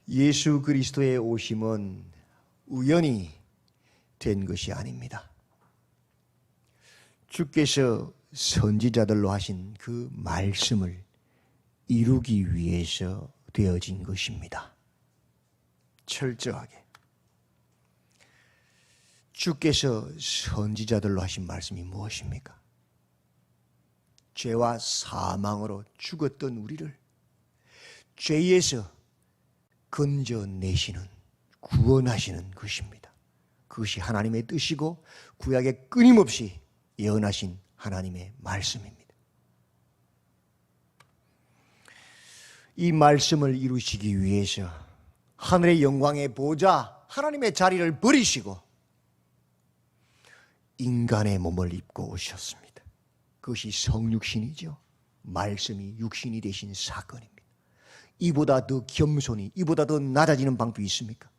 예수 그리스도의 오심은 우연히 된 것이 아닙니다. 주께서 선지자들로 하신 그 말씀을 이루기 위해서 되어진 것입니다. 철저하게. 주께서 선지자들로 하신 말씀이 무엇입니까? 죄와 사망으로 죽었던 우리를 죄에서 건져내시는, 구원하시는 것입니다. 그것이 하나님의 뜻이고 구약에 끊임없이 예언하신 하나님의 말씀입니다. 이 말씀을 이루시기 위해서 하늘의 영광의 보좌, 하나님의 자리를 버리시고 인간의 몸을 입고 오셨습니다. 그것이 성육신이죠. 말씀이 육신이 되신 사건입니다. 이보다 더 겸손이, 이보다 더 낮아지는 방법이 있습니까?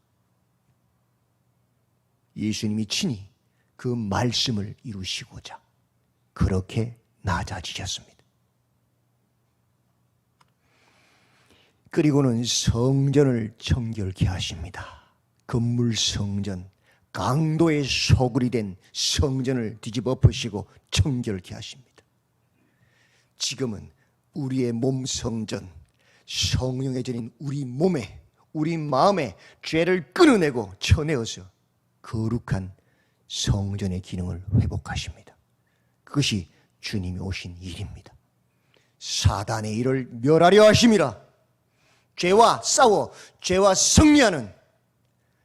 예수님이 친히 그 말씀을 이루시고자 그렇게 낮아지셨습니다. 그리고는 성전을 정결케 하십니다. 건물 성전, 강도의 소굴이 된 성전을 뒤집어 엎으시고 정결케 하십니다. 지금은 우리의 몸 성전, 성령의 전인 우리 몸에, 우리 마음에 죄를 끊어내고 쳐내어서 거룩한 성전의 기능을 회복하십니다. 그것이 주님이 오신 일입니다. 사단의 일을 멸하려 하심이라. 죄와 싸워 죄와 승리하는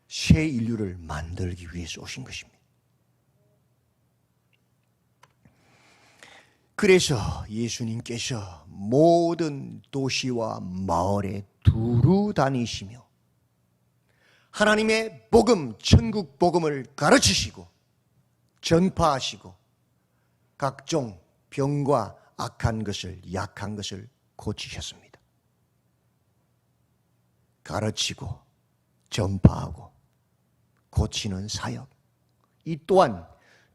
새 인류를 만들기 위해서 오신 것입니다. 그래서 예수님께서 모든 도시와 마을에 두루 다니시며 하나님의 복음, 천국 복음을 가르치시고 전파하시고 각종 병과 악한 것을, 약한 것을 고치셨습니다. 가르치고 전파하고 고치는 사역, 이 또한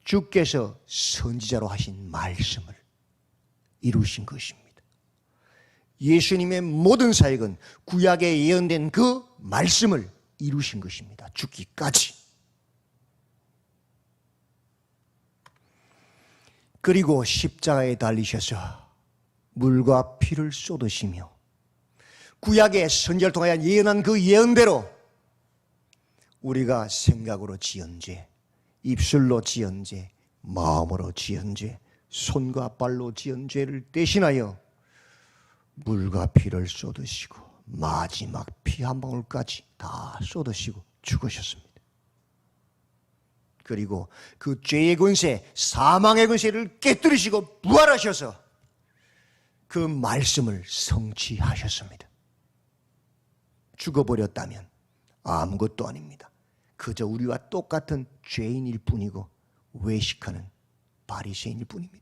주께서 선지자로 하신 말씀을 이루신 것입니다. 예수님의 모든 사역은 구약에 예언된 그 말씀을 이루신 것입니다. 죽기까지. 그리고 십자가에 달리셔서 물과 피를 쏟으시며 구약의 선지자를 통하여 예언한 그 예언대로 우리가 생각으로 지은 죄, 입술로 지은 죄, 마음으로 지은 죄, 손과 발로 지은 죄를 대신하여 물과 피를 쏟으시고 마지막 피 한 방울까지 다 쏟으시고 죽으셨습니다. 그리고 그 죄의 권세, 사망의 권세를 깨뜨리시고 부활하셔서 그 말씀을 성취하셨습니다. 죽어버렸다면 아무것도 아닙니다. 그저 우리와 똑같은 죄인일 뿐이고 외식하는 바리새인일 뿐입니다.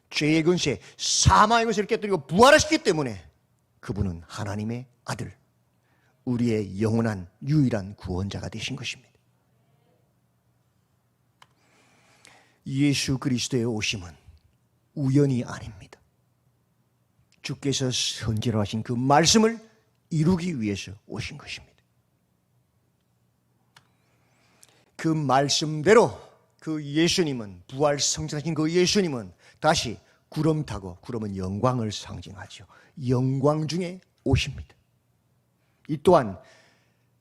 죄의 권세, 사망의 권세를 깨뜨리고 부활하셨기 때문에 그분은 하나님의 아들, 우리의 영원한 유일한 구원자가 되신 것입니다. 예수 그리스도의 오심은 우연이 아닙니다. 주께서 선지로 하신 그 말씀을 이루기 위해서 오신 것입니다. 그 말씀대로 그 예수님은, 부활 성장하신 그 예수님은 다시 구름 타고, 구름은 영광을 상징하죠. 영광 중에 오십니다. 이 또한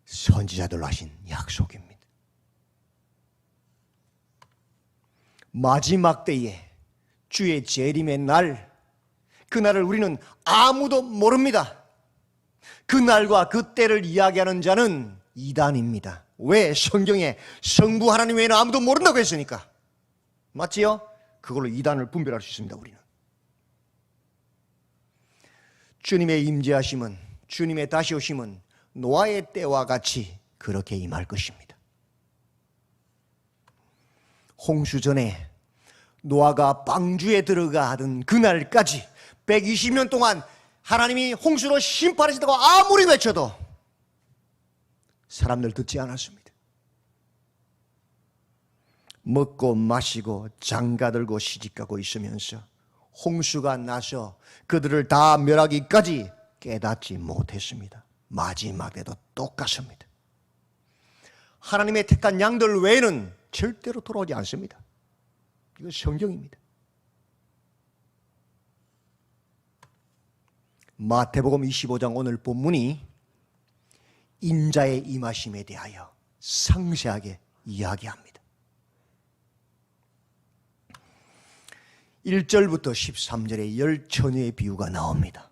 선지자들로 하신 약속입니다. 마지막 때에 주의 재림의 날, 그날을 우리는 아무도 모릅니다. 그 날과 그 때를 이야기하는 자는 이단입니다. 왜? 성경에 성부 하나님 외에는 아무도 모른다고 했으니까. 맞지요? 그걸로 이단을 분별할 수 있습니다. 우리는. 주님의 임재하심은, 주님의 다시 오심은 노아의 때와 같이 그렇게 임할 것입니다. 홍수 전에 노아가 방주에 들어가 하던 그날까지 120년 동안 하나님이 홍수로 심판하신다고 아무리 외쳐도 사람들 듣지 않았습니다. 먹고 마시고 장가들고 시집가고 있으면서 홍수가 나서 그들을 다 멸하기까지 깨닫지 못했습니다. 마지막 때도 똑같습니다. 하나님의 택한 양들 외에는 절대로 돌아오지 않습니다. 이건 성경입니다. 마태복음 25장 오늘 본문이 인자의 임하심에 대하여 상세하게 이야기합니다. 1절부터 13절에 10처녀의 비유가 나옵니다.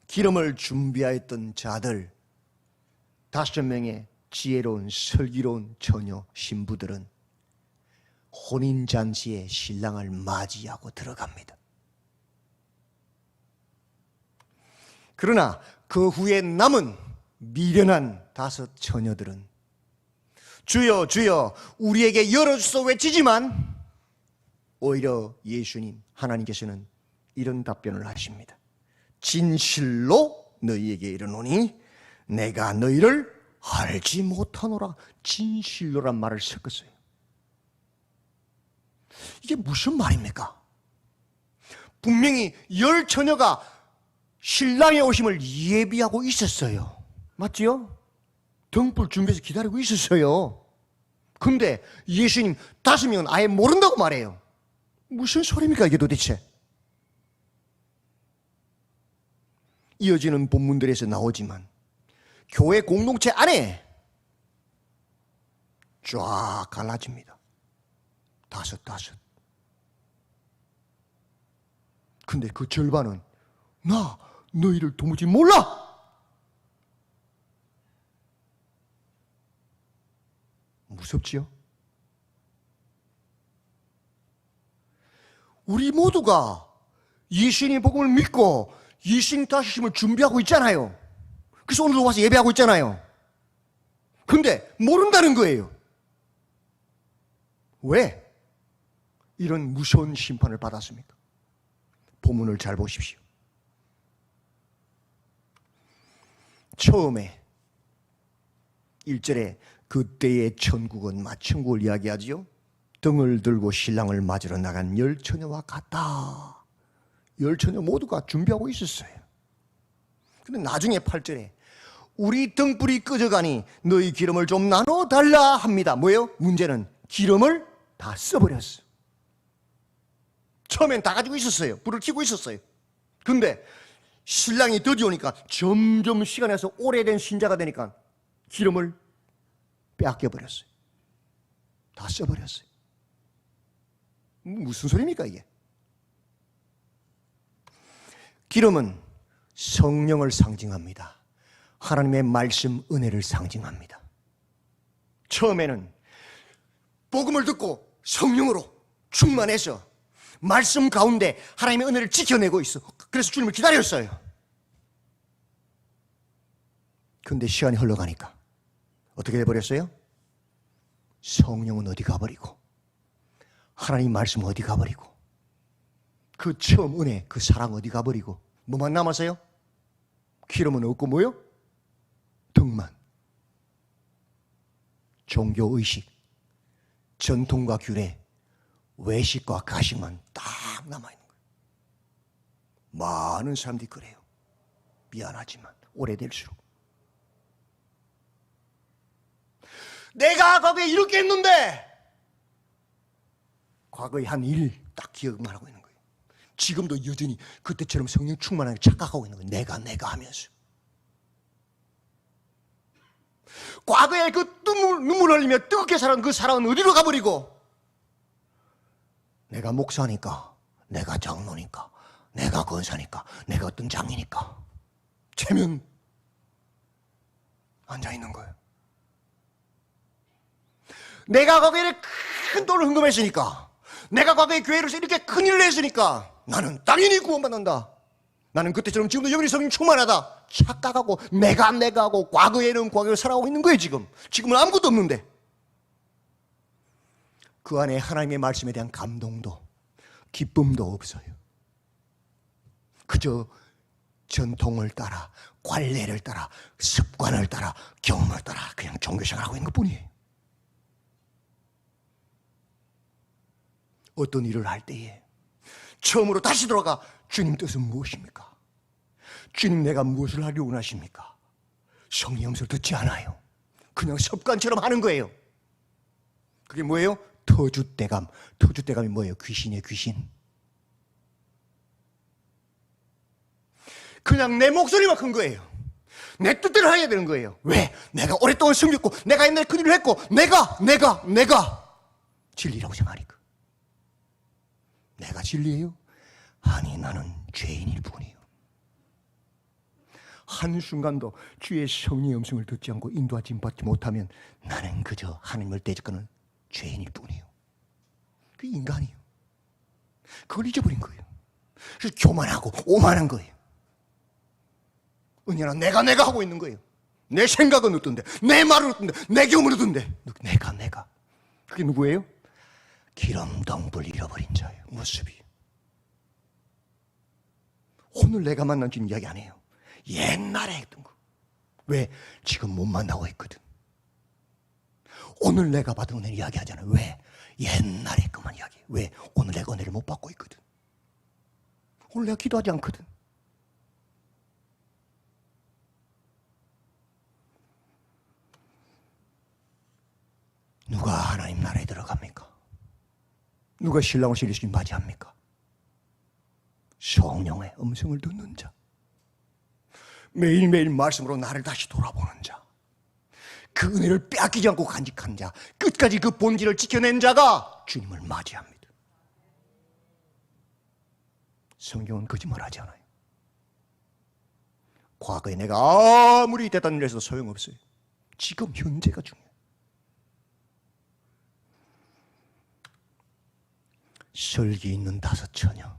기름을 준비하였던 자들 5명의 지혜로운 슬기로운 처녀 신부들은 혼인잔치에 신랑을 맞이하고 들어갑니다. 그러나 그 후에 남은 미련한 5 처녀들은 주여 주여 우리에게 열어주소 외치지만 오히려 예수님 하나님께서는 이런 답변을 하십니다. 진실로 너희에게 이르노니 내가 너희를 알지 못하노라. 진실로란 말을 섞었어요. 이게 무슨 말입니까? 분명히 10처녀가 신랑의 오심을 예비하고 있었어요. 맞지요? 등불 준비해서 기다리고 있었어요. 근데 예수님 5명은 아예 모른다고 말해요. 무슨 소리입니까 이게 도대체? 이어지는 본문들에서 나오지만 교회 공동체 안에 쫙 갈라집니다. 5. 근데 그 절반은 나 너희를 도무지 몰라. 무섭지요? 우리 모두가 예수님의 복음을 믿고 예수님 다시심을 준비하고 있잖아요. 그래서 오늘도 와서 예배하고 있잖아요. 근데 모른다는 거예요. 왜 이런 무서운 심판을 받았습니까? 본문을 잘 보십시오. 처음에 1절에 그때의 천국은 천국을 이야기하지요. 등을 들고 신랑을 맞으러 나간 10처녀와 같다. 10처녀 모두가 준비하고 있었어요. 근데 나중에 8절에 우리 등불이 꺼져가니 너희 기름을 좀 나눠달라 합니다. 뭐예요? 문제는 기름을 다 써버렸어. 처음엔 다 가지고 있었어요. 불을 켜고 있었어요. 근데 신랑이 더디 오니까 점점 시간이 가서 오래된 신자가 되니까 기름을 빼앗겨버렸어요. 다 써버렸어요. 무슨 소리입니까 이게? 기름은 성령을 상징합니다. 하나님의 말씀 은혜를 상징합니다. 처음에는 복음을 듣고 성령으로 충만해서 말씀 가운데 하나님의 은혜를 지켜내고 있어. 그래서 주님을 기다렸어요. 근데 시간이 흘러가니까 어떻게 돼버렸어요? 성령은 어디 가버리고 하나님 말씀 어디 가버리고 그 처음 은혜, 그 사랑 어디 가버리고 뭐만 남았어요? 기름은 없고 뭐요? 등만. 종교의식, 전통과 규례, 외식과 가식만 딱 남아있는 거예요. 많은 사람들이 그래요. 미안하지만 오래될수록 내가 거기에 이렇게 했는데 과거의 한 일 딱 기억만 하고 있는 거예요. 지금도 여전히 그때처럼 성령 충만하게 착각하고 있는 거예요. 내가 하면서 과거에 그 눈물 흘리며 뜨겁게 살았던 그 사랑은 어디로 가버리고 내가 목사니까, 내가 장로니까, 내가 권사니까, 내가 어떤 장이니까 체면 앉아있는 거예요. 내가 거기에 큰 돈을 헌금했으니까, 내가 과거에 교회로서 이렇게 큰일을 했으니까 나는 당연히 구원받는다. 나는 그때처럼 지금도 영원히 성령 충만하다. 착각하고 내가 하고 과거에는 과거에 살아가고 있는 거예요. 지금은 아무것도 없는데 그 안에 하나님의 말씀에 대한 감동도 기쁨도 없어요. 그저 전통을 따라 관례를 따라 습관을 따라 경험을 따라 그냥 종교생활을 하고 있는 것뿐이에요. 어떤 일을 할 때에 처음으로 다시 돌아가 주님 뜻은 무엇입니까? 주님 내가 무엇을 하려 원하십니까? 성령의 음성을 듣지 않아요. 그냥 습관처럼 하는 거예요. 그게 뭐예요? 터줏대감. 터줏대감이 뭐예요? 귀신이에요, 귀신. 그냥 내 목소리만 큰 거예요. 내 뜻대로 해야 되는 거예요. 왜? 내가 오랫동안 섬겼고, 내가 옛날에 그 일을 했고, 내가 진리라고 생각하니까. 내가 진리예요? 아니, 나는 죄인일 뿐이에요. 한순간도 주의 성령의 음성을 듣지 않고 인도하지 받지 못하면 나는 그저 하나님을 대적하는 죄인일 뿐이에요. 그 인간이에요. 그걸 잊어버린 거예요. 그래서 교만하고 오만한 거예요. 은혜는 내가 하고 있는 거예요. 내 생각은 어떤데, 내 말은 어떤데, 내 경험은 어떤데, 내가. 그게 누구예요? 기름덩불 잃어버린 자예요. 모습이. 오늘 내가 만난 주님 이야기 안 해요. 옛날에 했던 거. 왜? 지금 못 만나고 있거든. 오늘 내가 받은 은혜를 이야기하잖아요. 왜? 옛날에 그만 이야기해요. 왜? 오늘 내가 은혜를 못 받고 있거든. 오늘 내가 기도하지 않거든. 누가 하나님 나라에 들어갑니까? 누가 신랑을 신리시kin 맞이합니까? 성령의 음성을 듣는 자, 매일매일 말씀으로 나를 다시 돌아보는 자, 그 은혜를 빼앗기지 않고 간직한 자, 끝까지 그 본질을 지켜낸 자가 주님을 맞이합니다. 성경은 거짓말하지 않아요. 과거에 내가 아무리 대단히 해서 소용없어요. 지금 현재가 중요해요. 설기 있는 5 처녀,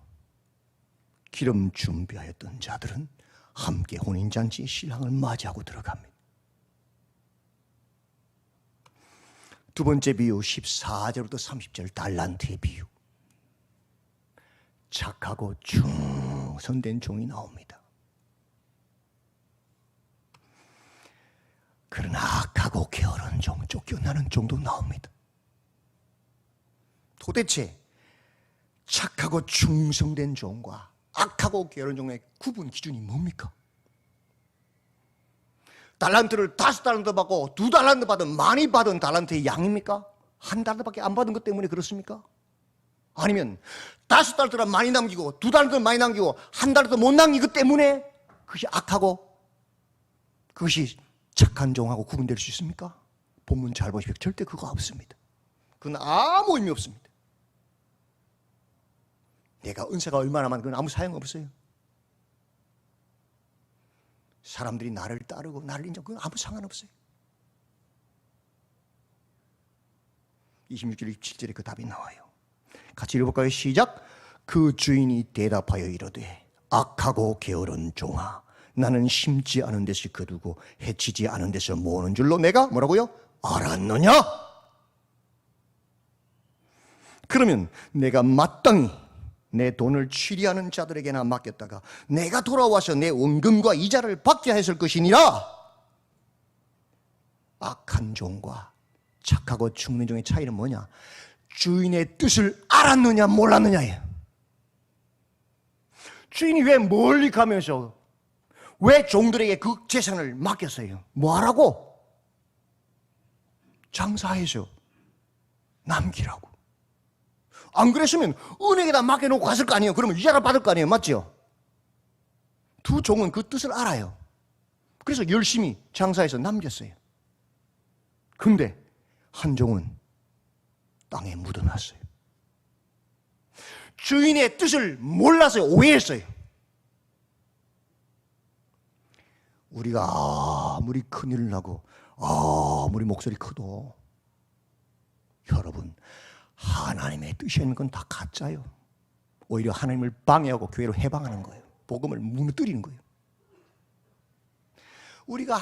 기름 준비하였던 자들은 함께 혼인잔치의 신랑을 맞이하고 들어갑니다. 두 번째 비유 14절부터 30절 달란트의 비유. 착하고 충성된 종이 나옵니다. 그러나 악하고 게으른 종, 쫓겨나는 종도 나옵니다. 도대체 착하고 충성된 종과 악하고 게으른 종의 구분 기준이 뭡니까? 달란트를 5달란트 받고 2달란트 받은, 많이 받은 달란트의 양입니까? 1달란트밖에 안 받은 것 때문에 그렇습니까? 아니면 5달란트를 많이 남기고 2달란트를 많이 남기고 1달란트 못 남긴 것 때문에 그것이 악하고 그것이 착한 종하고 구분될 수 있습니까? 본문 잘 보십시오. 절대 그거 없습니다. 그건 아무 의미 없습니다. 내가 은사가 얼마나 많은 건 아무 소용없어요. 사람들이 나를 따르고 나를 인정, 그건 아무 상관없어요. 26절 27절에 그 답이 나와요. 같이 읽어볼까요? 시작. 그 주인이 대답하여 이르되 악하고 게으른 종아, 나는 심지 않은 데서 거두고 해치지 않은 데서 모으는 줄로 내가 뭐라고요? 알았느냐? 그러면 내가 마땅히 내 돈을 취리하는 자들에게나 맡겼다가 내가 돌아와서 내 원금과 이자를 받게 했을 것이니라. 악한 종과 착하고 충는 종의 차이는 뭐냐? 주인의 뜻을 알았느냐 몰랐느냐예요. 주인이 왜 멀리 가면서 왜 종들에게 그 재산을 맡겼어요? 뭐하라고? 장사해서 남기라고. 안 그랬으면 은행에다 맡겨놓고 갔을 거 아니에요. 그러면 이자를 받을 거 아니에요. 맞죠? 두 종은 그 뜻을 알아요. 그래서 열심히 장사해서 남겼어요. 근데 한 종은 땅에 묻어놨어요. 주인의 뜻을 몰라서 오해했어요. 우리가 아무리 큰일 나고 아무리 목소리 커도 여러분, 하나님의 뜻이 있는 건 다 가짜예요. 오히려 하나님을 방해하고 교회로 해방하는 거예요. 복음을 무너뜨리는 거예요. 우리가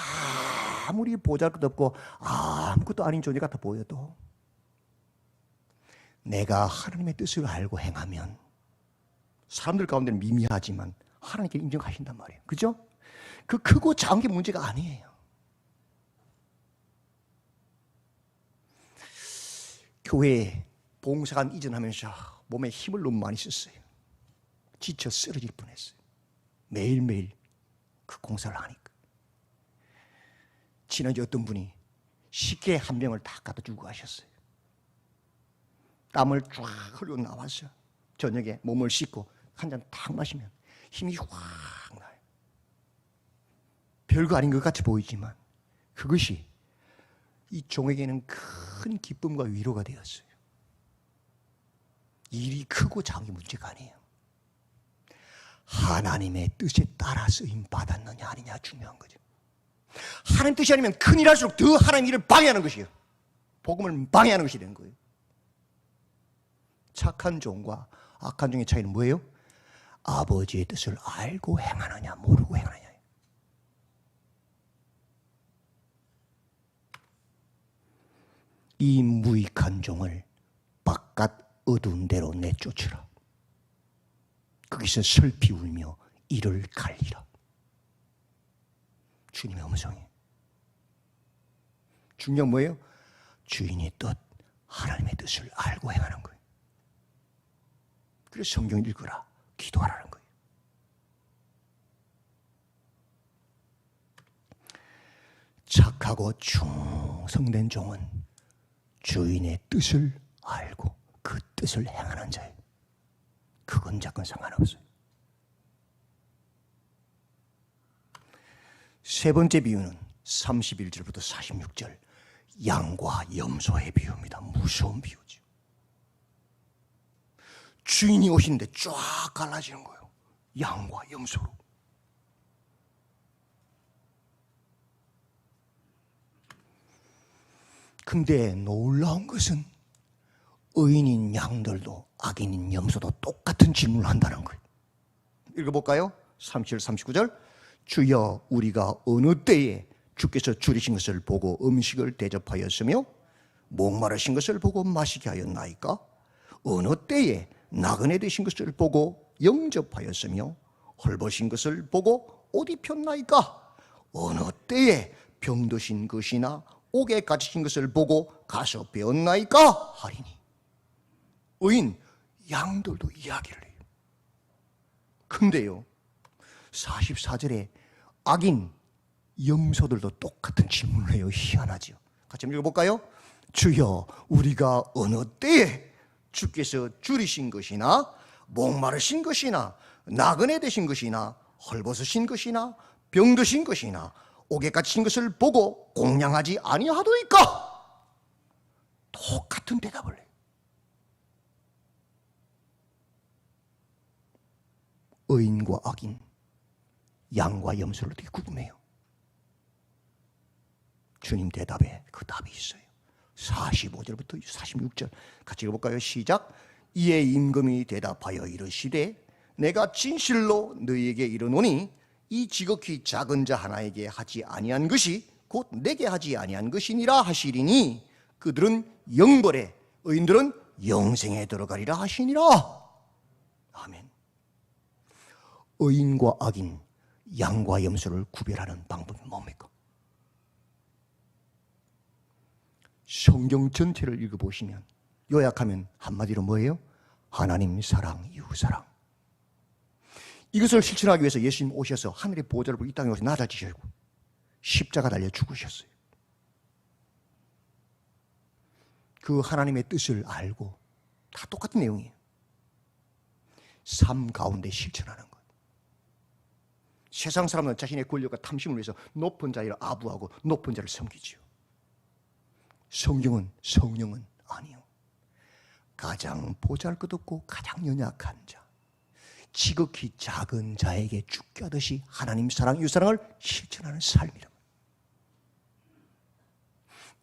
아무리 보잘것없고 아무것도 아닌 존재 같아 보여도 내가 하나님의 뜻을 알고 행하면 사람들 가운데는 미미하지만 하나님께 인정하신단 말이에요. 그죠? 그 크고 작은 게 문제가 아니에요. 교회에 봉사관 이전하면서 몸에 힘을 너무 많이 썼어요. 지쳐 쓰러질 뻔했어요. 매일매일 그 공사를 하니까. 지난주 어떤 분이 식혜 한 병을 다 갖다 주고 가셨어요. 땀을 쫙 흘리고 나왔어요. 저녁에 몸을 씻고 한 잔 딱 마시면 힘이 확 나요. 별거 아닌 것 같이 보이지만 그것이 이 종에게는 큰 기쁨과 위로가 되었어요. 일이 크고 작은 게 문제가 아니에요. 하나님의 뜻에 따라 쓰임 받았느냐 아니냐 중요한 거죠. 하나님 뜻이 아니면 큰일 할수록 더 하나님 일을 방해하는 것이에요. 복음을 방해하는 것이 되는 거예요. 착한 종과 악한 종의 차이는 뭐예요? 아버지의 뜻을 알고 행하느냐 모르고 행하느냐. 이 무익한 종을 바깥 어두운 데로 내쫓으라. 거기서 슬피 울며 이를 갈리라. 주님의 음성이에요. 중요한 뭐예요? 주인의 뜻, 하나님의 뜻을 알고 행하는 거예요. 그래서 성경 읽으라, 기도하라는 거예요. 착하고 충성된 종은 주인의 뜻을 알고 그 뜻을 행하는 자예요. 그건 작건 상관없어요. 세 번째 비유는 31절부터 46절 양과 염소의 비유입니다. 무서운 비유죠. 주인이 오시는데 쫙 갈라지는 거예요. 양과 염소로. 근데 놀라운 것은 의인인 양들도 악인인 염소도 똑같은 질문을 한다는 거예요. 읽어볼까요? 37, 39절 주여 우리가 어느 때에 주께서 줄이신 것을 보고 음식을 대접하였으며 목마르신 것을 보고 마시게 하였나이까? 어느 때에 나그네 되신 것을 보고 영접하였으며 헐벗은 것을 보고 옷 입혔나이까? 어느 때에 병드신 것이나 옥에 갇히신 것을 보고 가서 배웠나이까? 하리니 의인 양들도 이야기를 해요. 근데요 44절에 악인 염소들도 똑같은 질문을 해요. 희한하죠. 같이 한번 읽어볼까요? 주여 우리가 어느 때에 주께서 줄이신 것이나 목마르신 것이나 나그네 되신 것이나 헐벗으신 것이나 병드신 것이나 옥에 갇힌 것을 보고 공양하지 아니하도이까? 똑같은 대답을 해요. 의인과 악인, 양과 염소를 어떻게 구분해요? 주님 대답에 그 답이 있어요. 45절부터 46절 같이 읽어볼까요? 시작. 이에 임금이 대답하여 이르시되 내가 진실로 너희에게 이르노니 이 지극히 작은 자 하나에게 하지 아니한 것이 곧 내게 하지 아니한 것이니라 하시리니 그들은 영벌에 의인들은 영생에 들어가리라 하시니라. 아멘. 의인과 악인, 양과 염소를 구별하는 방법이 뭡니까? 성경 전체를 읽어보시면 요약하면 한마디로 뭐예요? 하나님 사랑, 이웃 사랑. 이것을 실천하기 위해서 예수님 오셔서 하늘의 보좌를 보고 이 땅에 오셔서 낮아지시고 십자가 달려 죽으셨어요. 그 하나님의 뜻을 알고 다 똑같은 내용이에요. 삶 가운데 실천하는 것. 세상 사람은 자신의 권력과 탐심을 위해서 높은 자를 아부하고 높은 자를 섬기지요. 성경은 성령은 아니요. 가장 보잘것없고 가장 연약한 자, 지극히 작은 자에게 죽게 하듯이 하나님 사랑, 이웃 사랑을 실천하는 삶이라.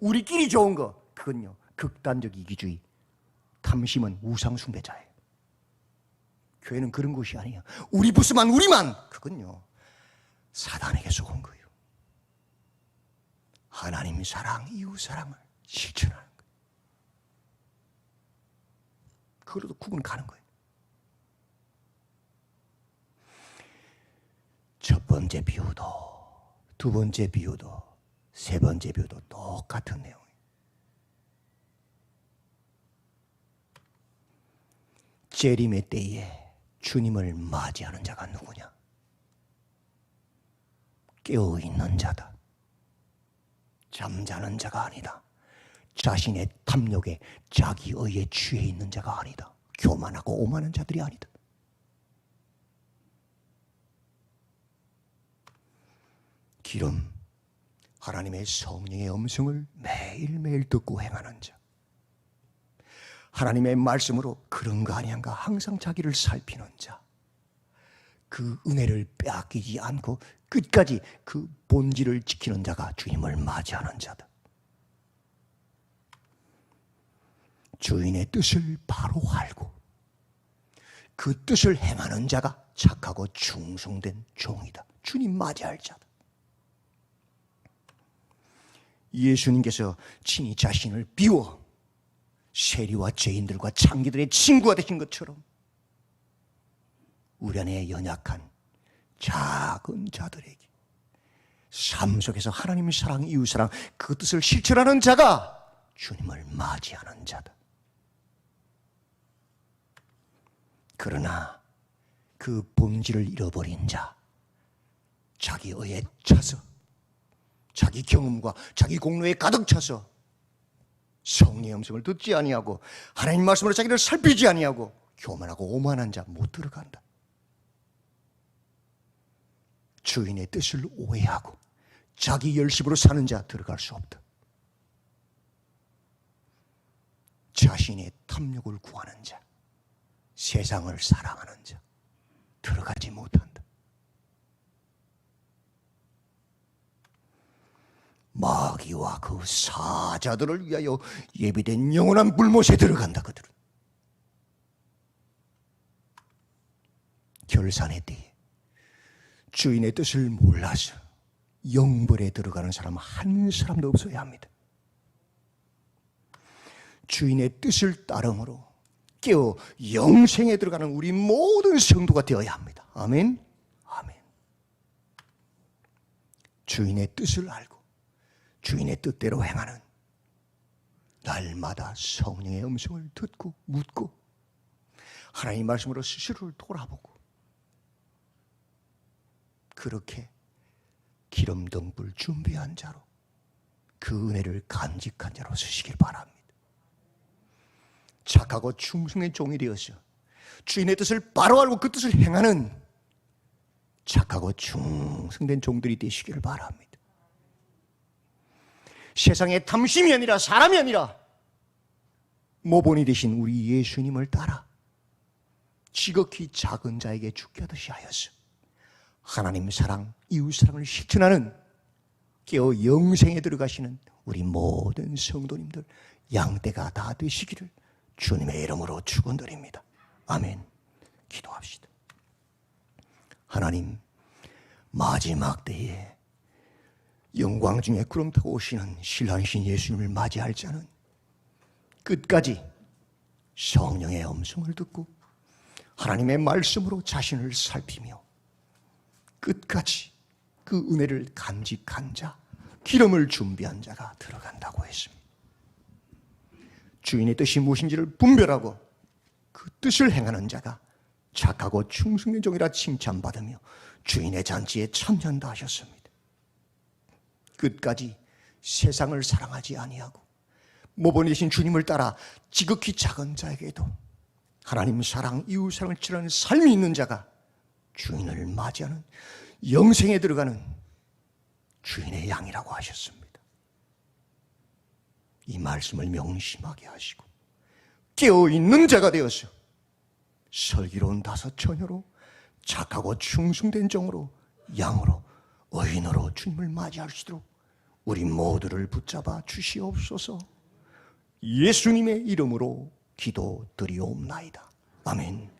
우리끼리 좋은 거 그건요 극단적 이기주의, 탐심은 우상 숭배자예요. 교회는 그런 곳이 아니에요. 우리 부스만 우리만 그건요 사단에게 속은 거예요. 하나님 사랑, 이웃 사랑을 실천하는 거예요. 그걸로도 구분 가는 거예요. 첫 번째 비유도 두 번째 비유도 세 번째 비유도 똑같은 내용이에요. 재림의 때에 주님을 맞이하는 자가 누구냐? 깨어있는 자다. 잠자는 자가 아니다. 자신의 탐욕에 자기 의에 취해 있는 자가 아니다. 교만하고 오만한 자들이 아니다. 기름, 하나님의 성령의 음성을 매일매일 듣고 행하는 자, 하나님의 말씀으로 그런가 아니한가 항상 자기를 살피는 자, 그 은혜를 빼앗기지 않고 끝까지 그 본질을 지키는 자가 주님을 맞이하는 자다. 주인의 뜻을 바로 알고 그 뜻을 행하는 자가 착하고 충성된 종이다. 주님 맞이할 자다. 예수님께서 친히 자신을 비워 세리와 죄인들과 창기들의 친구가 되신 것처럼 우리 안에 연약한 작은 자들에게 삶 속에서 하나님의 사랑, 이웃사랑 그 뜻을 실천하는 자가 주님을 맞이하는 자다. 그러나 그 본질을 잃어버린 자, 자기 의에 차서 자기 경험과 자기 공로에 가득 차서 성령의 음성을 듣지 아니하고 하나님 말씀으로 자기를 살피지 아니하고 교만하고 오만한 자 못 들어간다. 주인의 뜻을 오해하고 자기 열심으로 사는 자 들어갈 수 없다. 자신의 탐욕을 구하는 자, 세상을 사랑하는 자 들어가지 못한다. 마귀와 그 사자들을 위하여 예비된 영원한 불못에 들어간다. 그들은 결산의 때에 주인의 뜻을 몰라서 영벌에 들어가는 사람 한 사람도 없어야 합니다. 주인의 뜻을 따름으로 깨어 영생에 들어가는 우리 모든 성도가 되어야 합니다. 아멘. 아멘. 주인의 뜻을 알고 주인의 뜻대로 행하는, 날마다 성령의 음성을 듣고 묻고 하나님 말씀으로 스스로를 돌아보고 그렇게 기름등불 준비한 자로 그 은혜를 간직한 자로 서시길 바랍니다. 착하고 충성의 종이 되어서 주인의 뜻을 바로 알고 그 뜻을 행하는 착하고 충성된 종들이 되시기를 바랍니다. 세상의 탐심이 아니라 사람이 아니라 모본이 되신 우리 예수님을 따라 지극히 작은 자에게 죽게 하듯이 하여서 하나님 사랑, 이웃 사랑을 실천하는 깨어 영생에 들어가시는 우리 모든 성도님들 양떼가 다 되시기를 주님의 이름으로 축원드립니다. 아멘. 기도합시다. 하나님, 마지막 때에 영광 중에 구름 타고 오시는 신랑이신 예수님을 맞이할 자는 끝까지 성령의 음성을 듣고 하나님의 말씀으로 자신을 살피며 끝까지 그 은혜를 간직한 자, 기름을 준비한 자가 들어간다고 했습니다. 주인의 뜻이 무엇인지를 분별하고 그 뜻을 행하는 자가 착하고 충성된 종이라 칭찬받으며 주인의 잔치에 참여한다 하셨습니다. 끝까지 세상을 사랑하지 아니하고 모범이신 주님을 따라 지극히 작은 자에게도 하나님 사랑, 이웃 사랑을 치르는 삶이 있는 자가 주인을 맞이하는 영생에 들어가는 주인의 양이라고 하셨습니다. 이 말씀을 명심하게 하시고 깨어있는 자가 되어서 슬기로운 다섯 처녀로 착하고 충성된 종으로 양으로 의인으로 주님을 맞이할 수 있도록 우리 모두를 붙잡아 주시옵소서. 예수님의 이름으로 기도드리옵나이다. 아멘.